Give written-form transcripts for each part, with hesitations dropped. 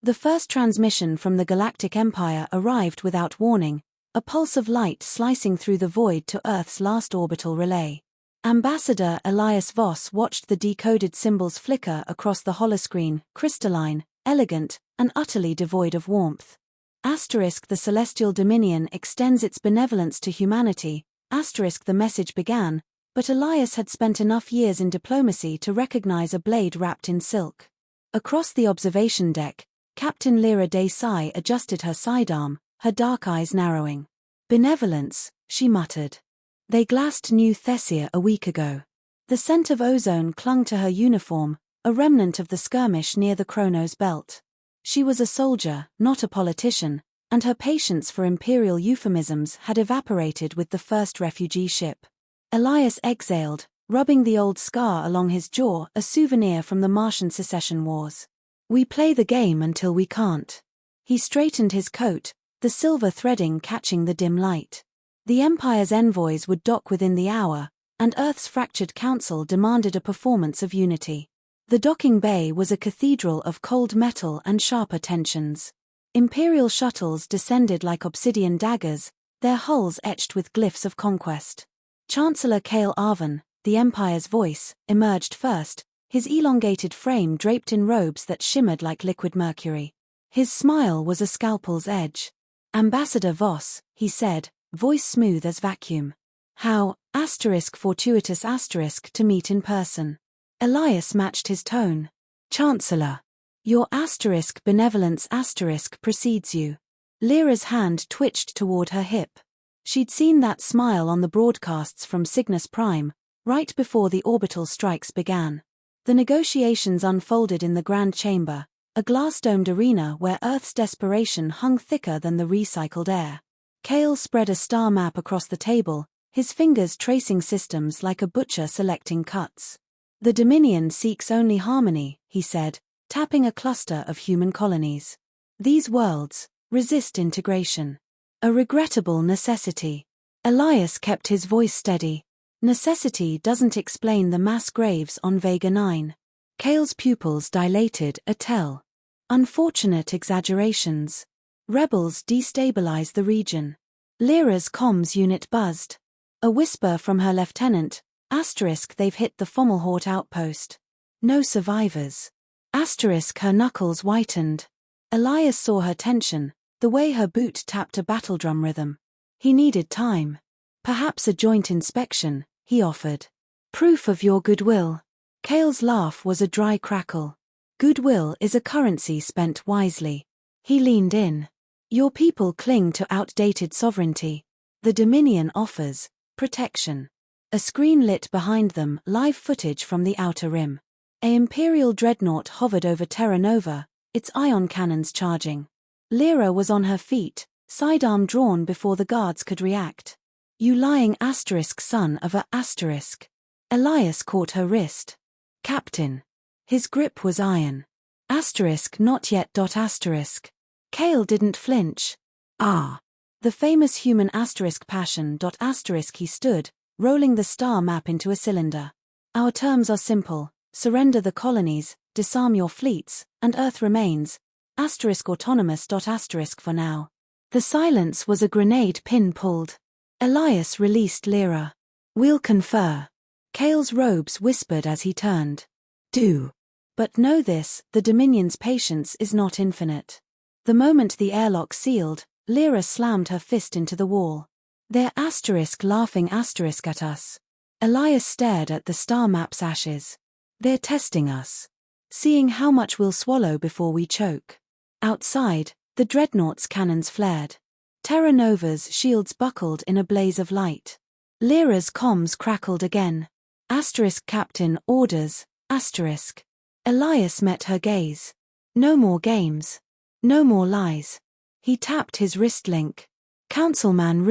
The first transmission from the Galactic Empire arrived without warning, a pulse of light slicing through the void to Earth's last orbital relay. Ambassador Elias Voss watched the decoded symbols flicker across the holoscreen, crystalline, elegant, and utterly devoid of warmth. The celestial dominion extends its benevolence to humanity. The message began, but Elias had spent enough years in diplomacy to recognize a blade wrapped in silk. Across the observation deck, Captain Lyra Desai adjusted her sidearm, her dark eyes narrowing. "Benevolence," she muttered. "They glassed New Thessia a week ago." The scent of ozone clung to her uniform, a remnant of the skirmish near the Chronos belt. She was a soldier, not a politician, and her patience for imperial euphemisms had evaporated with the first refugee ship. Elias exhaled, rubbing the old scar along his jaw, a souvenir from the Martian secession wars. "We play the game until we can't." He straightened his coat, the silver threading catching the dim light. The Empire's envoys would dock within the hour, and Earth's fractured council demanded a performance of unity. The docking bay was a cathedral of cold metal and sharper tensions. Imperial shuttles descended like obsidian daggers, their hulls etched with glyphs of conquest. Chancellor Kale Arvan, the Empire's voice, emerged first, his elongated frame draped in robes that shimmered like liquid mercury. His smile was a scalpel's edge. "Ambassador Voss," he said, voice smooth as vacuum. "How, fortuitous to meet in person." Elias matched his tone. "Chancellor. Your benevolence precedes you." Lyra's hand twitched toward her hip. She'd seen that smile on the broadcasts from Cygnus Prime, right before the orbital strikes began. The negotiations unfolded in the Grand Chamber, a glass-domed arena where Earth's desperation hung thicker than the recycled air. Kale spread a star map across the table, his fingers tracing systems like a butcher selecting cuts. "The Dominion seeks only harmony," he said, tapping a cluster of human colonies. "These worlds resist integration. A regrettable necessity." Elias kept his voice steady. "Necessity doesn't explain the mass graves on Vega 9. Kale's pupils dilated, a tell. "Unfortunate exaggerations. Rebels destabilize the region." Lyra's comms unit buzzed. A whisper from her lieutenant, "They've hit the Fomalhaut outpost. No survivors." Her knuckles whitened. Elias saw her tension, the way her boot tapped a battledrum rhythm. He needed time. "Perhaps a joint inspection," he offered. "Proof of your goodwill." Kale's laugh was a dry crackle. "Goodwill is a currency spent wisely." He leaned in. "Your people cling to outdated sovereignty. The Dominion offers protection." A screen lit behind them, live footage from the outer rim. An Imperial dreadnought hovered over Terra Nova, its ion cannons charging. Lyra was on her feet, sidearm drawn before the guards could react. "You lying son of a *." Elias caught her wrist. "Captain." His grip was iron. Not yet. Kale didn't flinch. "Ah." The famous human passion. He stood, rolling the star map into a cylinder. "Our terms are simple. Surrender the colonies, disarm your fleets, and Earth remains. Autonomous. For now." The silence was a grenade pin pulled. Elias released Lyra. "We'll confer." Kale's robes whispered as he turned. "Do. But know this, the Dominion's patience is not infinite." The moment the airlock sealed, Lyra slammed her fist into the wall. "They're laughing at us." Elias stared at the star map's ashes. "They're testing us. Seeing how much we'll swallow before we choke." Outside, the dreadnought's cannons flared. Terra Nova's shields buckled in a blaze of light. Lyra's comms crackled again. Captain, orders, Elias met her gaze. "No more games. No more lies." He tapped his wrist link. "Councilman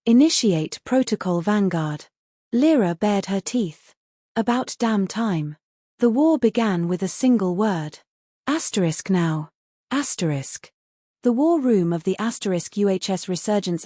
Initiate Protocol Vanguard." Lyra bared her teeth. "About damn time." The war began with a single word. Now. The war room of the UHS Resurgence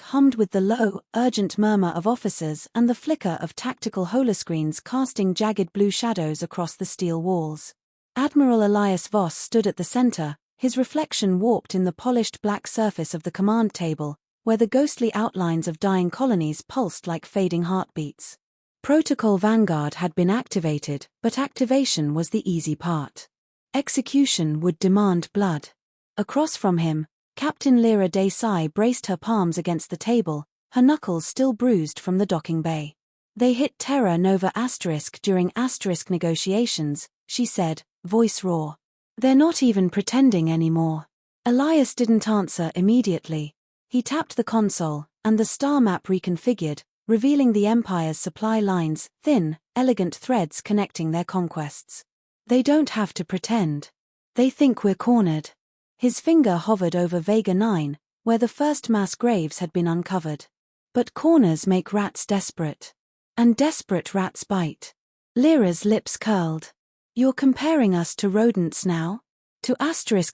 hummed with the low, urgent murmur of officers and the flicker of tactical holoscreens casting jagged blue shadows across the steel walls. Admiral Elias Voss stood at the center, his reflection warped in the polished black surface of the command table, where the ghostly outlines of dying colonies pulsed like fading heartbeats. Protocol Vanguard had been activated, but activation was the easy part. Execution would demand blood. Across from him, Captain Lyra Desai braced her palms against the table, her knuckles still bruised from the docking bay. They hit Terra Nova * during * negotiations, she said, voice raw. They're not even pretending anymore. Elias didn't answer immediately. He tapped the console, and the star map reconfigured, revealing the Empire's supply lines, thin, elegant threads connecting their conquests. They don't have to pretend. They think we're cornered. His finger hovered over Vega 9, where the first mass graves had been uncovered. But corners make rats desperate. And desperate rats bite. Lyra's lips curled. You're comparing us to rodents now? To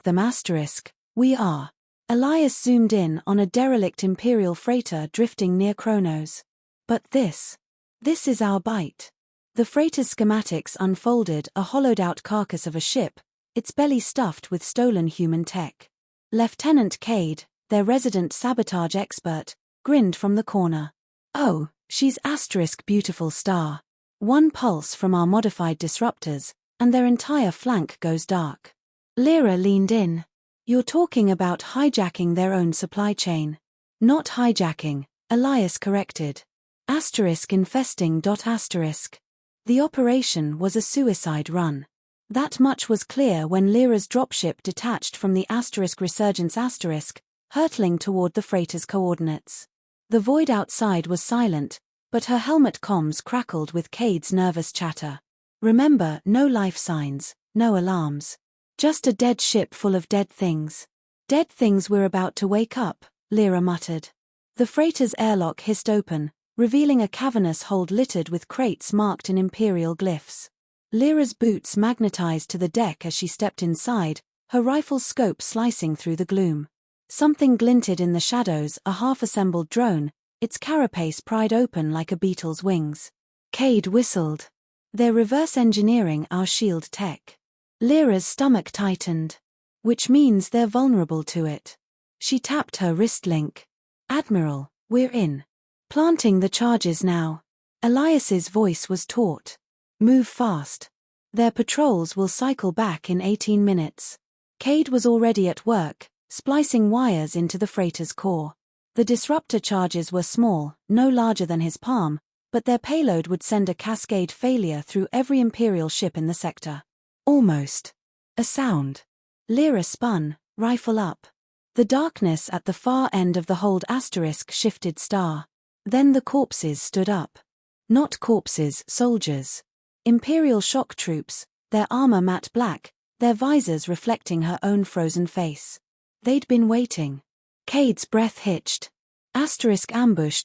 them we are. Elias zoomed in on a derelict Imperial freighter drifting near Kronos. But this is our bite. The freighter's schematics unfolded, a hollowed-out carcass of a ship, its belly stuffed with stolen human tech. Lieutenant Cade, their resident sabotage expert, grinned from the corner. Oh, she's beautiful star. One pulse from our modified disruptors, and their entire flank goes dark. Lyra leaned in. You're talking about hijacking their own supply chain. Not hijacking, Elias corrected. Infesting. The operation was a suicide run. That much was clear when Lyra's dropship detached from the Resurgence hurtling toward the freighter's coordinates. The void outside was silent, but her helmet comms crackled with Cade's nervous chatter. Remember, no life signs, no alarms. Just a dead ship full of dead things. Dead things we're about to wake up, Lyra muttered. The freighter's airlock hissed open, revealing a cavernous hold littered with crates marked in Imperial glyphs. Lyra's boots magnetized to the deck as she stepped inside, her rifle's scope slicing through the gloom. Something glinted in the shadows, a half-assembled drone, its carapace pried open like a beetle's wings. Cade whistled. They're reverse engineering our shield tech. Lyra's stomach tightened. Which means they're vulnerable to it. She tapped her wrist link. Admiral, we're in. Planting the charges now. Elias's voice was taut. Move fast. Their patrols will cycle back in 18 minutes. Cade was already at work, splicing wires into the freighter's core. The disruptor charges were small, no larger than his palm, but their payload would send a cascade failure through every Imperial ship in the sector. Almost. A sound. Lyra spun, rifle up. The darkness at the far end of the hold * shifted star. Then the corpses stood up. Not corpses, soldiers. Imperial shock troops, their armor matte black, their visors reflecting her own frozen face. They'd been waiting. Cade's breath hitched. Ambush.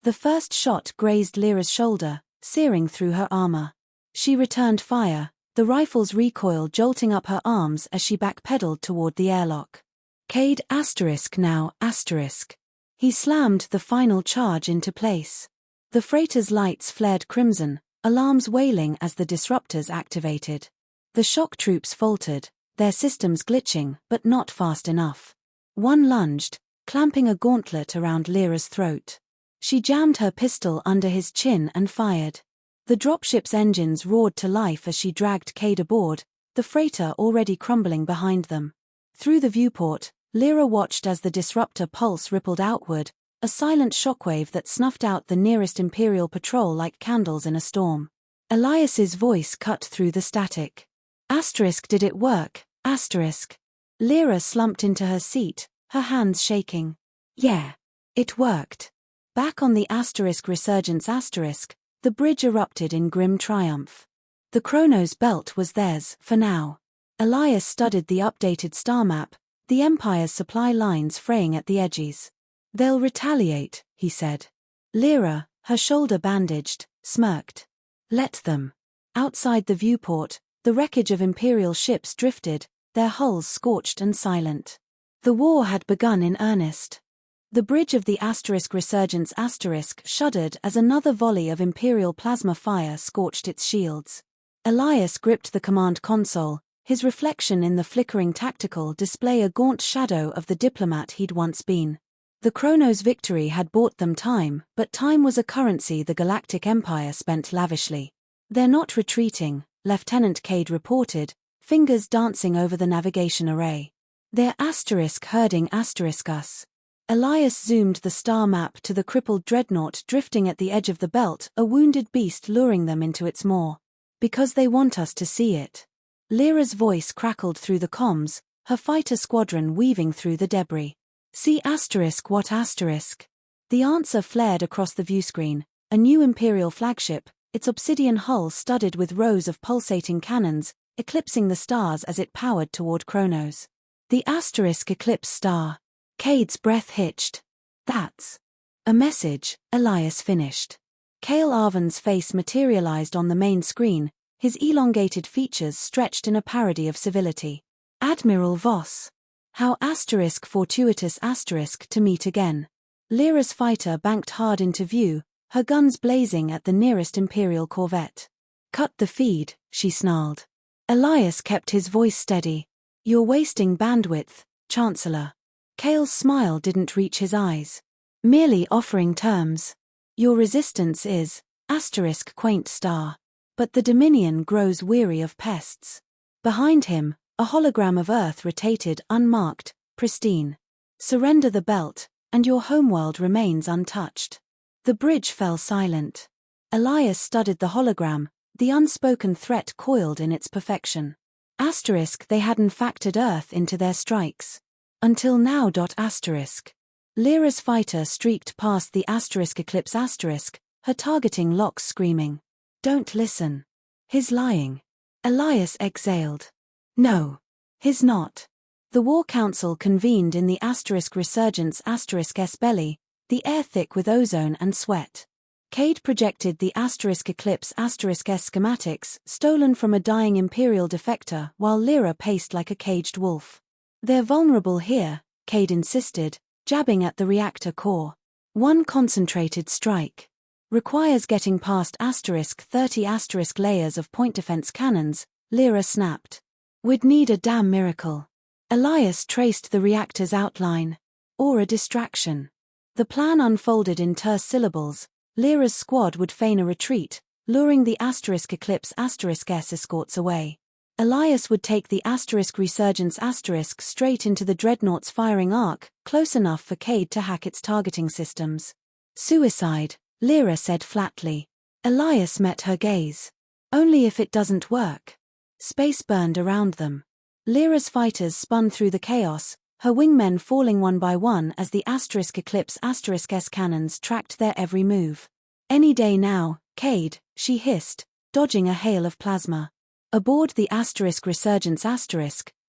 The first shot grazed Lyra's shoulder, searing through her armor. She returned fire, the rifle's recoil jolting up her arms as she backpedaled toward the airlock. Cade now. He slammed the final charge into place. The freighter's lights flared crimson, alarms wailing as the disruptors activated. The shock troops faltered, their systems glitching, but not fast enough. One lunged, clamping a gauntlet around Lyra's throat. She jammed her pistol under his chin and fired. The dropship's engines roared to life as she dragged Cade aboard, the freighter already crumbling behind them. Through the viewport, Lyra watched as the disruptor pulse rippled outward, a silent shockwave that snuffed out the nearest Imperial patrol like candles in a storm. Elias's voice cut through the static. Did it work? Lyra slumped into her seat, her hands shaking. Yeah. It worked. Back on the Resurgence the bridge erupted in grim triumph. The Kronos belt was theirs, for now. Elias studied the updated star map, the Empire's supply lines fraying at the edges. They'll retaliate, he said. Lyra, her shoulder bandaged, smirked. Let them. Outside the viewport, the wreckage of Imperial ships drifted, their hulls scorched and silent. The war had begun in earnest. The bridge of the Resurgence shuddered as another volley of Imperial plasma fire scorched its shields. Elias gripped the command console, his reflection in the flickering tactical display a gaunt shadow of the diplomat he'd once been. The Chronos victory had bought them time, but time was a currency the Galactic Empire spent lavishly. "They're not retreating," Lieutenant Cade reported, fingers dancing over the navigation array. "They're herding us." Elias zoomed the star map to the crippled dreadnought drifting at the edge of the belt, a wounded beast luring them into its maw. "Because they want us to see it." Lyra's voice crackled through the comms, her fighter squadron weaving through the debris. "See what asterisk?" The answer flared across the viewscreen, a new Imperial flagship, its obsidian hull studded with rows of pulsating cannons, eclipsing the stars as it powered toward Chronos. The asterisk eclipse star. Cade's breath hitched. "That's a message," Elias finished. Cale Arvan's face materialized on the main screen, his elongated features stretched in a parody of civility. "Admiral Voss. How fortuitous to meet again." Lyra's fighter banked hard into view, her guns blazing at the nearest Imperial corvette. "Cut the feed," she snarled. Elias kept his voice steady. "You're wasting bandwidth, Chancellor." Cale's smile didn't reach his eyes. "Merely offering terms. Your resistance is, quaint star. But the Dominion grows weary of pests." Behind him, a hologram of Earth rotated unmarked, pristine. "Surrender the belt, and your homeworld remains untouched." The bridge fell silent. Elias studied the hologram, the unspoken threat coiled in its perfection. They hadn't factored Earth into their strikes. Until now. Lyra's fighter streaked past the eclipse her targeting locks screaming. "Don't listen. He's lying." Elias exhaled. "No. He's not." The War Council convened in the Resurgence S belly, the air thick with ozone and sweat. Cade projected the eclipse S schematics, stolen from a dying Imperial defector, while Lyra paced like a caged wolf. "They're vulnerable here," Cade insisted, jabbing at the reactor core. "One concentrated strike requires getting past 30 layers of point defense cannons," Lyra snapped. "We'd need a damn miracle." Elias traced the reactor's outline. "Or a distraction." The plan unfolded in terse syllables. Lyra's squad would feign a retreat, luring the eclipse S escorts away. Elias would take the Resurgence straight into the dreadnought's firing arc, close enough for Cade to hack its targeting systems. "Suicide," Lyra said flatly. Elias met her gaze. "Only if it doesn't work." Space burned around them. Lyra's fighters spun through the chaos, her wingmen falling one by one as the eclipse S cannons tracked their every move. "Any day now, Cade," she hissed, dodging a hail of plasma. Aboard the Resurgence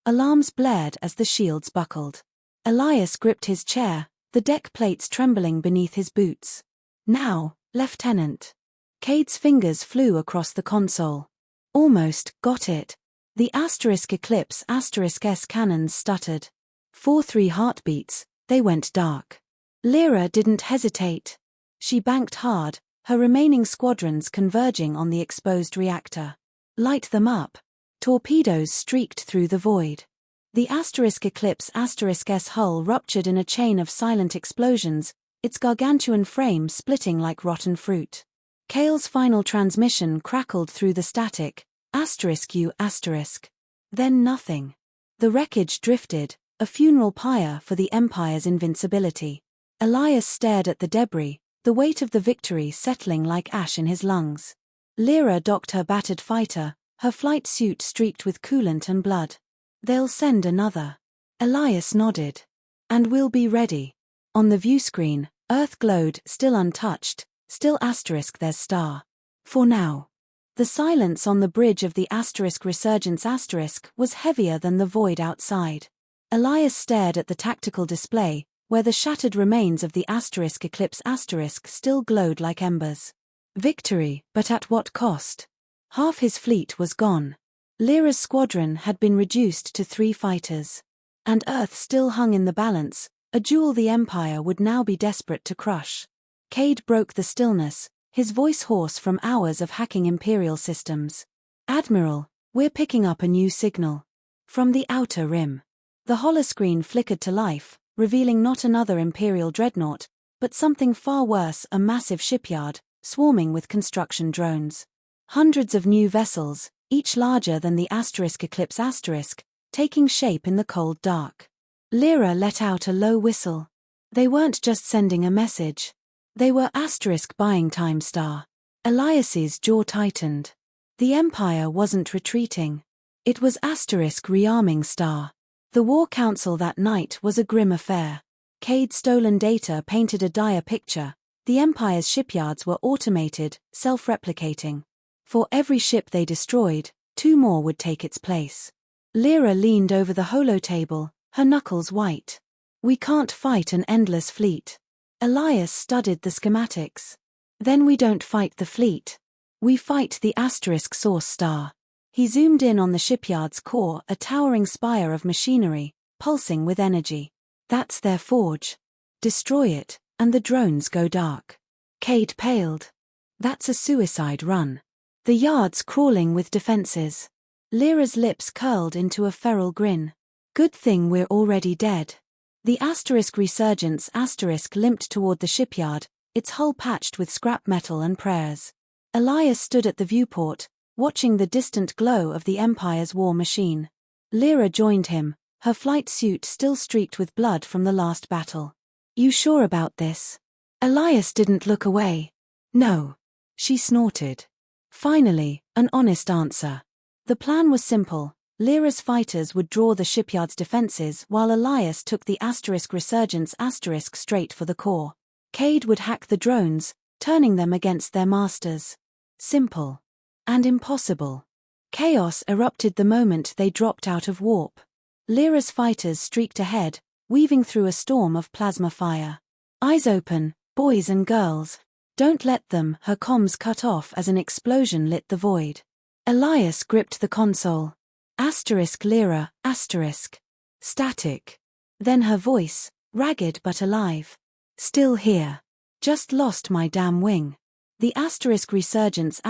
alarms blared as the shields buckled. Elias gripped his chair, the deck plates trembling beneath his boots. "Now, Lieutenant." Cade's fingers flew across the console. "Almost got it." The eclipse S cannons stuttered. 4-3 heartbeats, they went dark. Lyra didn't hesitate. She banked hard, her remaining squadrons converging on the exposed reactor. "Light them up." Torpedoes streaked through the void. The eclipse S hull ruptured in a chain of silent explosions, its gargantuan frame splitting like rotten fruit. Cale's final transmission crackled through the static, *U*. Then nothing. The wreckage drifted, a funeral pyre for the Empire's invincibility. Elias stared at the debris, the weight of the victory settling like ash in his lungs. Lyra docked her battered fighter, her flight suit streaked with coolant and blood. "They'll send another." Elias nodded. "And we'll be ready." On the viewscreen, Earth glowed, still untouched, still there's star. For now. The silence on the bridge of the Resurgence was heavier than the void outside. Elias stared at the tactical display, where the shattered remains of the eclipse still glowed like embers. Victory, but at what cost? Half his fleet was gone. Lyra's squadron had been reduced to 3 fighters. And Earth still hung in the balance, a jewel the Empire would now be desperate to crush. Cade broke the stillness, his voice hoarse from hours of hacking Imperial systems. Admiral, we're picking up a new signal. From the outer rim. The holoscreen flickered to life, revealing not another Imperial dreadnought, but something far worse, a massive shipyard, swarming with construction drones. Hundreds of new vessels, each larger than the Eclipse taking shape in the cold dark. Lyra let out a low whistle. They weren't just sending a message. They were buying time star. Elias's jaw tightened. The Empire wasn't retreating. It was rearming star. The War Council that night was a grim affair. Cade's stolen data painted a dire picture. The Empire's shipyards were automated, self-replicating. For every ship they destroyed, 2 more would take its place. Lyra leaned over the holotable, her knuckles white. We can't fight an endless fleet. Elias studied the schematics. Then we don't fight the fleet. We fight the source star. He zoomed in on the shipyard's core, a towering spire of machinery, pulsing with energy. That's their forge. Destroy it, and the drones go dark. Cade paled. That's a suicide run. The yard's crawling with defenses. Lyra's lips curled into a feral grin. Good thing we're already dead. The Resurgence limped toward the shipyard, its hull patched with scrap metal and prayers. Elias stood at the viewport, watching the distant glow of the Empire's war machine. Lyra joined him, her flight suit still streaked with blood from the last battle. You sure about this? Elias didn't look away. No. She snorted. Finally, an honest answer. The plan was simple. Lyra's fighters would draw the shipyard's defenses while Elias took the Resurgence straight for the core. Cade would hack the drones, turning them against their masters. Simple. And impossible. Chaos erupted the moment they dropped out of warp. Lyra's fighters streaked ahead, weaving through a storm of plasma fire. Eyes open, boys and girls. Don't let them, her comms cut off as an explosion lit the void. Elias gripped the console. Lyra, static. Then her voice, ragged but alive. Still here. Just lost my damn wing. The Resurgence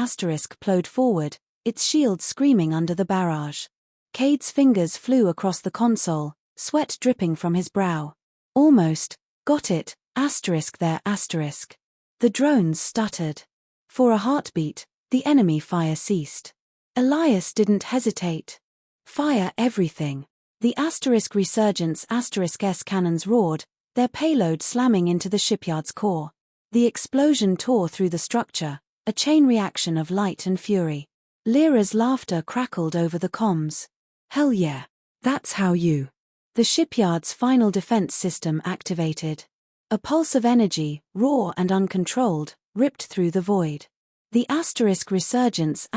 plowed forward, its shield screaming under the barrage. Cade's fingers flew across the console, sweat dripping from his brow. Almost. Got it. There. The drones stuttered. For a heartbeat, the enemy fire ceased. Elias didn't hesitate. Fire everything. The Resurgence S cannons roared, their payload slamming into the shipyard's core. The explosion tore through the structure, a chain reaction of light and fury. Lyra's laughter crackled over the comms. Hell yeah. That's how you. The shipyard's final defense system activated. A pulse of energy, raw and uncontrolled, ripped through the void. The Resurgence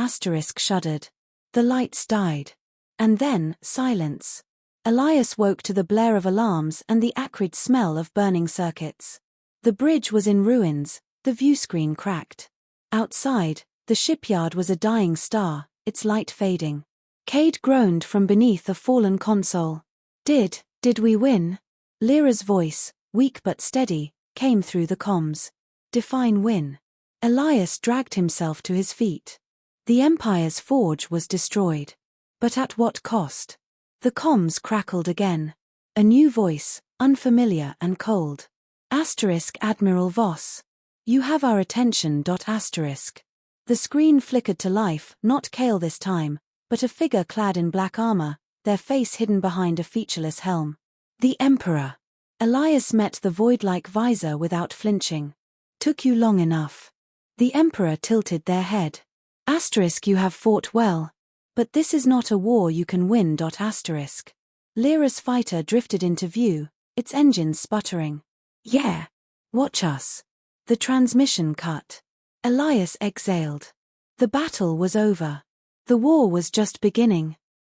shuddered. The lights died. And then, silence. Elias woke to the blare of alarms and the acrid smell of burning circuits. The bridge was in ruins, the viewscreen cracked. Outside, the shipyard was a dying star, its light fading. Cade groaned from beneath a fallen console. Did we win? Lyra's voice, weak but steady, came through the comms. Define win. Elias dragged himself to his feet. The Empire's forge was destroyed. But at what cost? The comms crackled again. A new voice, unfamiliar and cold. Admiral Voss. You have our attention. The screen flickered to life, not Kale this time, but a figure clad in black armor, their face hidden behind a featureless helm. The Emperor. Elias met the void-like visor without flinching. Took you long enough. The Emperor tilted their head. You have fought well. But this is not a war you can win. Lyra's fighter drifted into view, its engines sputtering. Yeah. Watch us. The transmission cut. Elias exhaled. The battle was over. The war was just beginning.